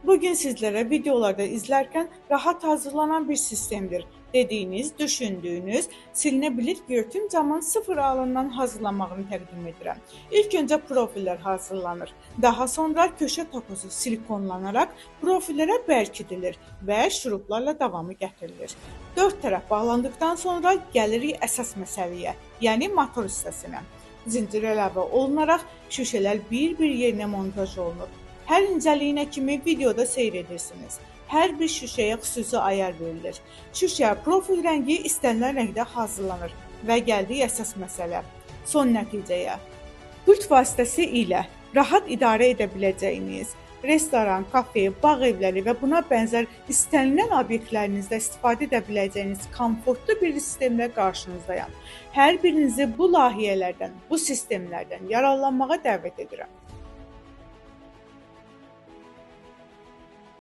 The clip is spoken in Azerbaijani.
Bugün sizlere videolarda izlerken rahat hazırlanan bir sistemdir. Dediğiniz, düşündüğünüz, silinebilir götüm camın sıfır alından hazırlamağını təqdim edirəm. İlk öncə profillər hazırlanır. Daha sonra köşə topuzu silikonlanarak profillərə bərkidilir və şuruplarla davamı gətirilir. Dörd tərəf bağlandıktan sonra gəlirik əsas məsələyə, yəni motor hissəsinə. Zincir əlavə olunaraq şüşələr bir-bir yerinə montaj olunur. Hər incəliyinə kimi videoda seyr edirsiniz. Hər bir şüşəyə xüsusi ayar verilir. Şüşə profil rəngi istənilən rəngdə hazırlanır və gəldik əsas məsələ, son nəticəyə. Pult vasitəsi ilə rahat idarə edə biləcəyiniz restoran, kafe, bağ evləri və buna bənzər istənilən obyektlərinizdə istifadə edə biləcəyiniz komfortlu bir sistemlə qarşınızdayam. Hər birinizi bu layihələrdən, bu sistemlərdən yararlanmağa dəvət edirəm.